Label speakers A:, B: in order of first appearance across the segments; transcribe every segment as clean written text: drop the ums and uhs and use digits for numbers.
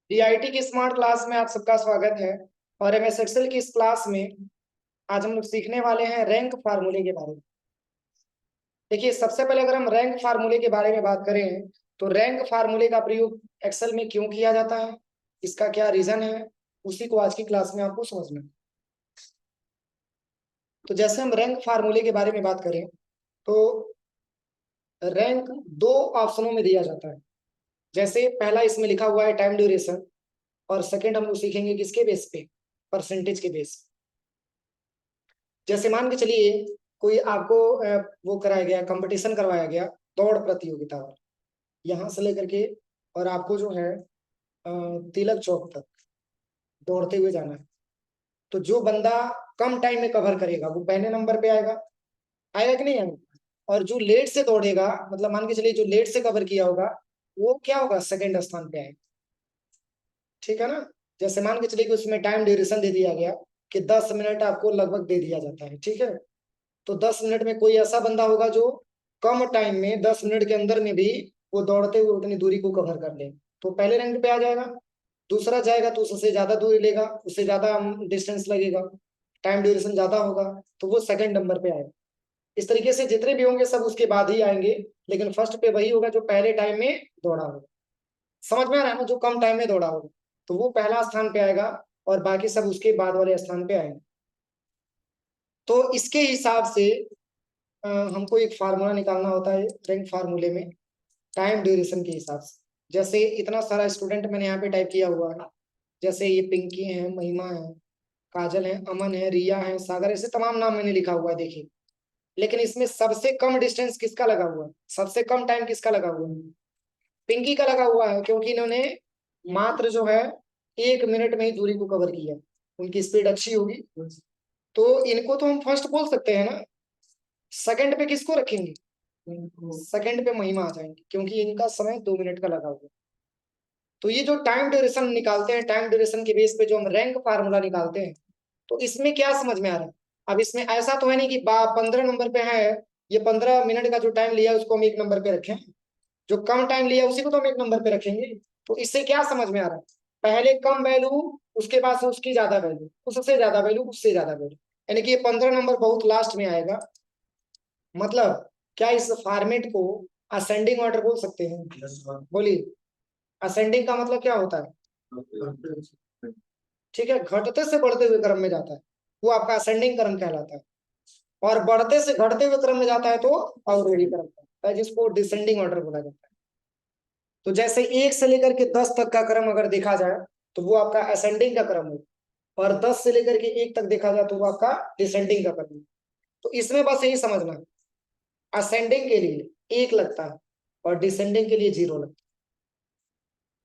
A: DIT की smart class में आप सबका स्वागत है। और MS एक्सेल की इस क्लास में आज हम लोग सीखने वाले हैं रैंक फार्मूले के बारे में। देखिए, सबसे पहले अगर हम रैंक फार्मूले के बारे में बात करें तो रैंक फार्मूले का प्रयोग एक्सेल में क्यों किया जाता है, इसका क्या रीजन है, उसी को आज की क्लास में आपको समझना है। तो जैसे हम रैंक फार्मूले के बारे में बात करें तो रैंक दो ऑप्शनों में दिया जाता है। जैसे पहला इसमें लिखा हुआ है टाइम ड्यूरेशन, और सेकेंड हम लोग सीखेंगे किसके बेस पे, परसेंटेज के बेस। जैसे मान के चलिए कोई आपको वो कराया गया, कंपटीशन करवाया गया दौड़ प्रतियोगिता वाला, यहाँ से लेकर के और आपको जो है तिलक चौक तक दौड़ते हुए जाना है। तो जो बंदा कम टाइम में कवर करेगा वो पहले नंबर पे आएगा, आएगा कि नहीं आएगा। और जो लेट से दौड़ेगा, मतलब मान के चलिए जो लेट से कवर किया होगा वो क्या होगा, सेकंड स्थान पे आएगा। ठीक है ना। जैसे मान के चलिए कि उसमें टाइम ड्यूरेशन दे दिया गया कि 10 मिनट आपको लगभग दे दिया जाता है। ठीक है, तो 10 मिनट में कोई ऐसा बंदा होगा जो कम टाइम में 10 मिनट के अंदर में भी वो दौड़ते हुए उतनी दूरी को कवर कर ले, तो पहले रैंक पे आ जाएगा। दूसरा जाएगा तो उससे ज्यादा दूरी लेगा, उससे ज्यादा डिस्टेंस लगेगा, टाइम ड्यूरेशन ज्यादा होगा, तो वो सेकंड नंबर पे आएगा। इस तरीके से जितने भी होंगे सब उसके बाद ही आएंगे, लेकिन फर्स्ट पे वही होगा जो पहले टाइम में दौड़ा होगा। समझ में आ रहा है ना, जो कम टाइम में दौड़ा होगा तो वो पहला स्थान पे आएगा और बाकी सब उसके बाद वाले स्थान पे आएंगे। तो इसके हिसाब से हमको एक फार्मूला निकालना होता है रैंक फार्मूले में, टाइम ड्यूरेशन के हिसाब से। जैसे इतना सारा स्टूडेंट मैंने यहाँ पे टाइप किया हुआ है, जैसे ये पिंकी है, महिमा है, काजल है, अमन है, रिया है, सागर, ऐसे तमाम नाम मैंने लिखा हुआ है, देखिए। लेकिन इसमें सबसे कम डिस्टेंस किसका लगा हुआ है, सबसे कम टाइम किसका लगा हुआ है, पिंकी का लगा हुआ है, क्योंकि इन्होंने मात्र जो है 1 मिनट में ही दूरी को कवर किया। उनकी स्पीड अच्छी होगी तो इनको तो हम फर्स्ट बोल सकते हैं ना। सेकंड पे किसको रखेंगे, सेकंड पे महिमा आ जाएंगे, क्योंकि इनका समय 2 मिनट का लगा हुआ है। तो ये जो टाइम ड्यूरेशन निकालते हैं, टाइम ड्यूरेशन के बेस पे जो हम रैंक फार्मूला निकालते हैं, तो इसमें क्या समझ में आ रहा है। अब इसमें ऐसा तो है नहीं कि 15 नंबर पे है, ये 15 मिनट का जो टाइम लिया उसको हम 1 नंबर पे रखें, जो कम टाइम लिया उसी को तो हम 1 नंबर पे रखेंगे। तो इससे क्या समझ में आ रहा है, पहले कम वैल्यू, उसके बाद से उसकी ज्यादा वैल्यू, उससे ज्यादा वैल्यू, उससे ज्यादा वैल्यू, यानी कि ये 15 नंबर बहुत लास्ट में आएगा। मतलब क्या इस फॉर्मेट को असेंडिंग ऑर्डर बोल सकते हैं, बोलिए। असेंडिंग का मतलब क्या होता है, ठीक है, घटते से बढ़ते हुए क्रम में जाता है, वो आपका असेंडिंग क्रम कहलाता है। और बढ़ते से घटते हुए क्रम में जाता है तो अवरोही क्रम कहलाता है, जिसको डिसेंडिंग ऑर्डर बोला जाता है। तो जैसे 1 से लेकर के 10 तक का क्रम अगर देखा जाए तो वो आपका असेंडिंग का क्रम है, और 10 से लेकर के 1 तक देखा जाए तो वो आपका डिसेंडिंग का क्रम है। तो इसमें बस यही समझना है, असेंडिंग के लिए 1 लगता है और डिसेंडिंग के लिए 0 लगता है।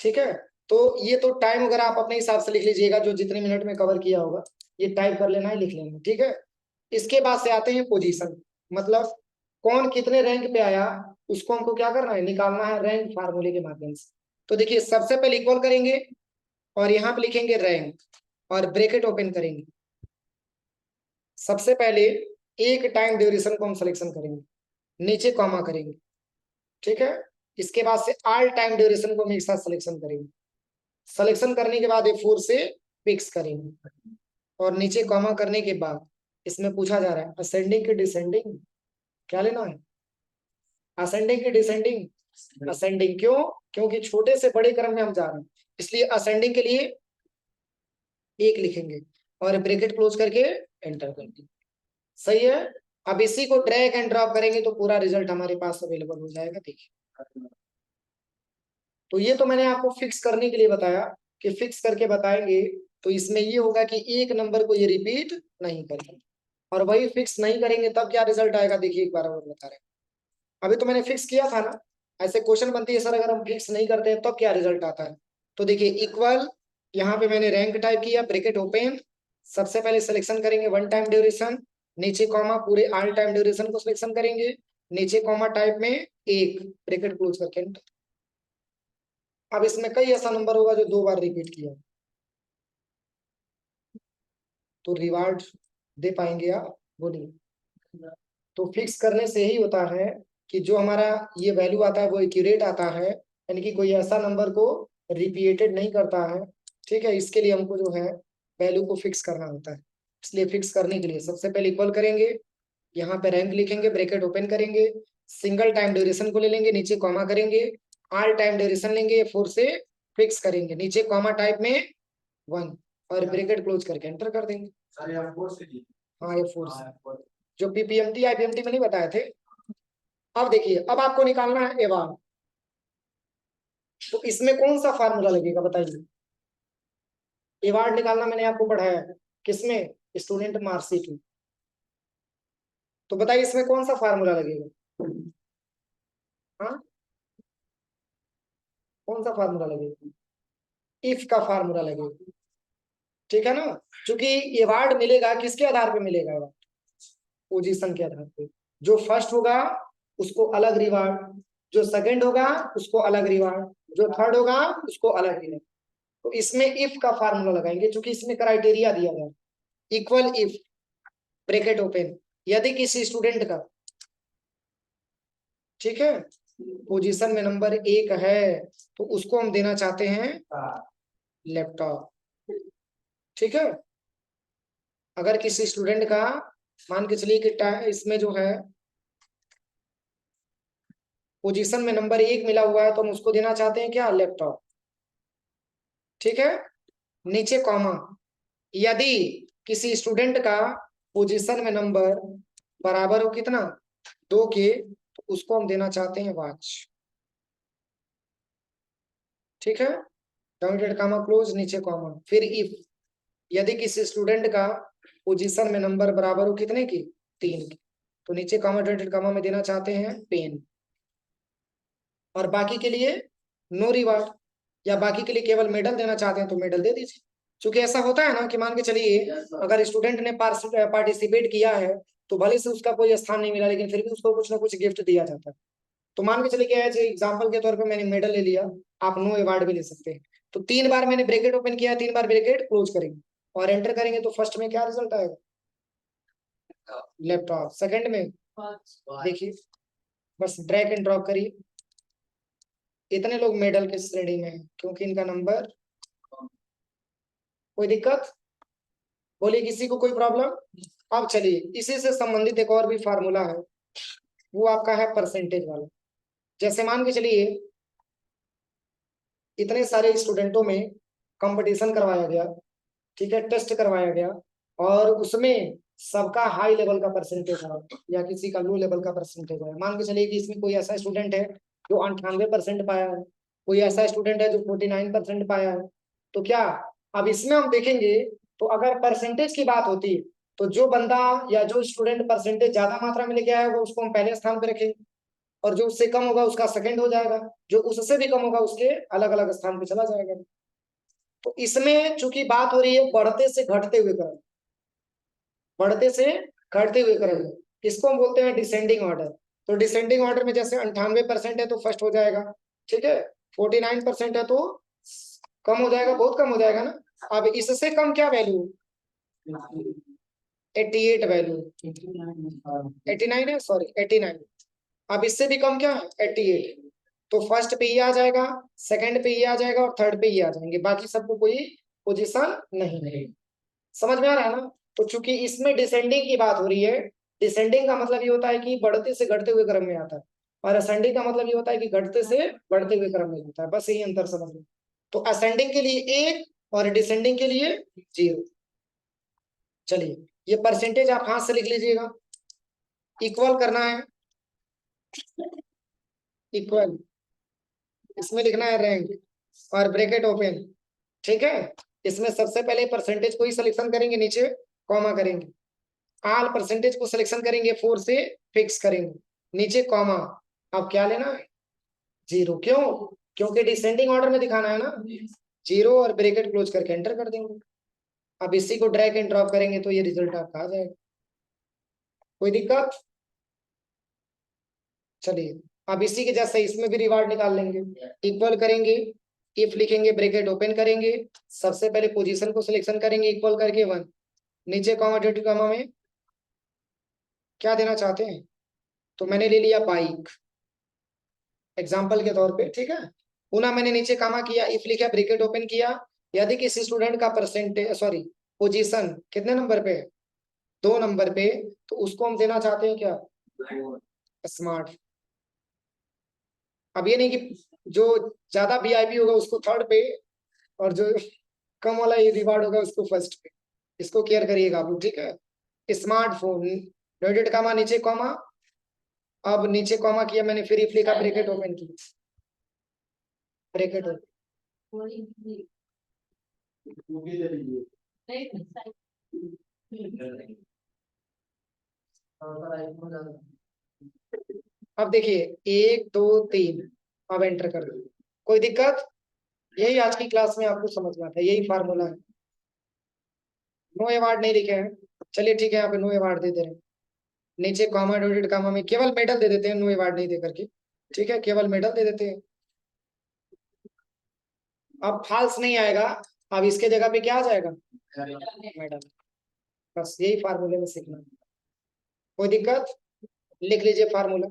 A: ठीक है, तो ये तो टाइम अगर आप अपने हिसाब से लिख लीजिएगा, जो जितने मिनट में कवर किया होगा ये टाइप कर लेना है, लिख लेना है। ठीक है, इसके बाद से आते हैं पोजीशन, मतलब कौन कितने रैंक पे आया उसको हमको क्या करना है, निकालना है रैंक फार्मूले के माध्यम से। तो देखिए, सबसे पहले इक्वल करेंगे और यहाँ पे लिखेंगे रैंक और ब्रैकेट ओपन करेंगे। सबसे पहले एक टाइम ड्यूरेशन को हम सिलेक्शन करेंगे, नीचे कॉमा करेंगे। ठीक है, इसके बाद से ऑल टाइम ड्यूरेशन को हम एक साथ सिलेक्शन करेंगे। सिलेक्शन करने के बाद F4 से फिक्स करेंगे और नीचे कॉमा करने के बाद इसमें पूछा जा रहा है असेंडिंग की डिसेंडिंग, क्या लेना है, असेंडिंग की डिसेंडिंग। असेंडिंग क्यों, क्योंकि छोटे से बड़े क्रम में हम जा रहे हैं, इसलिए असेंडिंग के लिए 1 लिखेंगे और ब्रैकेट क्लोज करके एंटर करेंगे। सही है। अब इसी को ड्रैग एंड ड्रॉप करेंगे तो पूरा रिजल्ट हमारे पास अवेलेबल हो जाएगा, देखिए। तो ये तो मैंने आपको फिक्स करने के लिए बताया कि फिक्स करके बताएंगे तो इसमें ये होगा कि 1 नंबर को ये रिपीट नहीं करेंगे, और वही फिक्स नहीं करेंगे तब क्या रिजल्ट आएगा, देखिए एक बार और बता रहे हैं। अभी तो मैंने फिक्स किया था ना, ऐसे क्वेश्चन बनती है सर अगर हम फिक्स नहीं करते हैं तब क्या रिजल्ट आता है। तो देखिए इक्वल, यहाँ पे मैंने रैंक टाइप किया, ब्रैकेट ओपन, सबसे पहले सिलेक्शन करेंगे 1 टाइम ड्यूरेशन, नीचे कॉमा पूरे ऑल टाइम ड्यूरेशन को सिलेक्शन करेंगे, नीचे कॉमा टाइप में 1, ब्रैकेट क्लोज करके enter। अब इसमें कई ऐसा नंबर होगा जो 2 बार रिपीट किया, तो रिवार्ड दे पाएंगे आप, बोलिए। तो फिक्स करने से ही होता है कि जो हमारा ये वैल्यू आता है वो एक्यूरेट आता है, यानी कि कोई ऐसा नंबर को रिपीटेड नहीं करता है, ठीक है। इसके लिए हमको जो है वैल्यू को फिक्स करना होता है। इसलिए फिक्स करने के लिए सबसे पहले इक्वल करेंगे, यहाँ पे रैंक लिखेंगे, ब्रैकेट ओपन करेंगे, सिंगल टाइम ड्यूरेशन को ले लेंगे, नीचे कॉमा करेंगे, ऑल टाइम ड्यूरेशन लेंगे, 4 से फिक्स करेंगे, नीचे कॉमा टाइप में 1 और ब्रैकेट क्लोज करके एंटर कर देंगे। हाँ ये 4 से, जो पीपीएमटी आईपीएमटी में नहीं बताए थे। अब देखिए, अब आपको निकालना है एवार, तो इसमें कौन सा फार्मूला लगेगा बताइए। एवार्ड निकालना मैंने आपको पढ़ाया है किसमें, स्टूडेंट मार्कशीट में। तो बताइए इसमें कौन सा फार्मूला लगेगा, हाँ कौन सा फार्मूला लगेगा, इफ का फार्मूला लगेगा, ठीक है ना। क्योंकि अवार्ड मिलेगा किसके आधार पे मिलेगा, पोजीशन के आधार पे। जो फर्स्ट होगा उसको अलग रिवार्ड, जो सेकंड होगा उसको अलग रिवार्ड, जो थर्ड होगा उसको अलग रिवार्ड। तो इसमें इफ का फार्मूला लगाएंगे, क्योंकि इसमें क्राइटेरिया दिया गया, इक्वल इफ ब्रैकेट ओपन, यदि किसी स्टूडेंट का, ठीक है, पोजीशन में नंबर 1 है तो उसको हम देना चाहते हैं लैपटॉप, ठीक है। अगर किसी स्टूडेंट का मान के चलिए कि इसमें जो है पोजीशन में नंबर 1 मिला हुआ है तो हम उसको देना चाहते हैं क्या, लैपटॉप, ठीक है। नीचे कॉमा, यदि किसी स्टूडेंट का पोजीशन में नंबर बराबर हो कितना, 2 के, तो उसको हम देना चाहते हैं वॉच, ठीक है। डाउनडेड कॉमा क्लोज, नीचे कॉमा, फिर इफ यदि किसी स्टूडेंट का पोजीशन में नंबर बराबर हो कितने की, 3 की, तो नीचे कॉमा डाउनडेड कॉमा में देना चाहते हैं पेन, और बाकी के लिए नो रिवार्ड, या बाकी के लिए केवल मेडल देना चाहते हैं तो मेडल दे दीजिए। क्योंकि ऐसा होता है ना कि मान के चलिए अगर स्टूडेंट ने पार्टिसिपेट किया है तो भले से उसका कोई स्थान नहीं मिला लेकिन फिर भी उसको कुछ ना कुछ गिफ्ट दिया जाता है। तो मान के चलिए क्या है, एग्जाम्पल के तौर पर मैंने मेडल ले लिया, आप नो अवार्ड भी ले सकते हैं। तो 3 बार मैंने ब्रैकेट ओपन किया, 3 बार ब्रैकेट क्लोज करेंगे और एंटर करेंगे, तो फर्स्ट में क्या रिजल्ट आएगा, लैपटॉप। सेकंड में देखिए, बस ड्रैग एंड ड्रॉप करिए, इतने लोग मेडल के श्रेणी में हैं क्योंकि इनका नंबर, कोई दिक्कत, बोलिए किसी को कोई प्रॉब्लम। अब चलिए इसी से संबंधित एक और भी फार्मूला है, वो आपका है परसेंटेज वाला। जैसे मान के चलिए इतने सारे स्टूडेंटों में कंपटीशन करवाया गया, ठीक है, टेस्ट करवाया गया, और उसमें सबका हाई लेवल का परसेंटेज है या किसी का लो लेवल का परसेंटेज है। मान के चलिए कि इसमें कोई ऐसा स्टूडेंट है जो 98% पाया है, कोई ऐसा स्टूडेंट है जो 49% पाया है, तो क्या, अब इसमें हम देखेंगे तो अगर परसेंटेज की बात होती है तो जो बंदा या जो स्टूडेंट परसेंटेज ज्यादा मात्रा में लेके आया होगा उसको हम पहले स्थान पर रखेंगे, और जो उससे कम होगा उसका सेकंड हो जाएगा, जो उससे भी कम होगा उसके अलग अलग स्थान पे चला जाएगा। तो इसमें चूंकि बात हो रही है बढ़ते से घटते हुए क्रम, बढ़ते से घटते हुए क्रम में, इसको हम बोलते हैं डिसेंडिंग ऑर्डर। तो डिसेंडिंग ऑर्डर में जैसे 98% है तो फर्स्ट हो जाएगा, ठीक है। 49% है तो कम हो जाएगा, बहुत कम हो जाएगा ना। अब इससे कम क्या वैल्यू, 88 वैल्यू, 89 है, सॉरी 89। अब इससे भी कम क्या है, 88, तो फर्स्ट पे ही आ जाएगा, सेकंड पे ही आ जाएगा और थर्ड पे ही आ जाएंगे, बाकी सबको कोई पोजीशन नहीं है। समझ में आ रहा है ना। तो चूंकि इसमें डिसेंडिंग की बात हो रही है, डिसेंडिंग का मतलब ये होता है कि बढ़ते से घटते हुए क्रम में आता है, और असेंडिंग का मतलब ये होता है कि घटते से बढ़ते हुए क्रम में होता है, बस यही अंतर समझ लो। तो असेंडिंग के लिए 1 और डिसेंडिंग के लिए 0। चलिए ये परसेंटेज आप हाथ से लिख लीजिएगा, इक्वल करना है, इक्वल, इसमें लिखना है रैंक और ब्रैकेट ओपन, ठीक है। इसमें सबसे पहले परसेंटेज को ही सिलेक्शन करेंगे, नीचे कॉमा करेंगे, ऑल परसेंटेज को सिलेक्शन करेंगे, 4 से फिक्स करेंगे, नीचे कॉमा। अब क्या लेना है, 0, क्यों, क्योंकि डिसेंडिंग ऑर्डर में दिखाना है ना, 0 और ब्रैकेट क्लोज करके एंटर कर देंगे। अब इसी को ड्रैग एंड ड्रॉप करेंगे तो ये रिजल्ट आपका आ जाएगा, कोई दिक्कत। चलिए अब इसी के जैसे इसमें भी रिवार्ड निकाल लेंगे, इक्वल करेंगे, इफ लिखेंगे, ब्रैकेट ओपन करेंगे, सबसे पहले पोजीशन को सिलेक्शन करेंगे इक्वल करके 1, नीचे कॉमा डेट कॉमा में क्या देना चाहते हैं, तो मैंने ले लिया बाइक एग्जाम्पल के तौर पे, ठीक है। पुनः मैंने नीचे कामा किया, इफ लिखा, ब्रैकेट ओपन किया। यदि किसी स्टूडेंट का परसेंटेज, सॉरी, पोजीशन कितने नंबर पे है, 2 नंबर पे, तो उसको हम देना चाहते हैं क्या, स्मार्ट। अब ये नहीं कि जो ज्यादा वीआईपी होगा उसको थर्ड पे, और जो कम वाला ये रिवार्ड होगा उसको फर्स्ट पे। इसको केयर करिएगा आप लोग, ठीक है। स्मार्टफोन, डॉटेड कॉमा, नीचे कॉमा, अब नीचे कॉमा किया मैंने, फिर इफ लिखा, ब्रैकेट ओपन की, ब्रैकेट ओपन। अब देखिए, 1 2 3, अब एंटर कर दो। कोई दिक्कत, यही आज की क्लास में आपको समझना था, यही फार्मूला है। नो अवार्ड नहीं लिखे हैं, चलिए ठीक है, यहाँ पे नो अवार्ड दे दे रहे हैं। नीचे कॉमा, डॉटेड कॉमा में केवल मेडल दे देते हैं, नो अवार्ड नहीं दे करके, ठीक है, केवल मेडल दे देते हैं। अब फाल्स नहीं आएगा, अब इसके जगह पे क्या आ जाएगा, मेडल। बस यही फार्मूले में सीखना है। कोई दिक्कत, लिख लीजिए फार्मूला।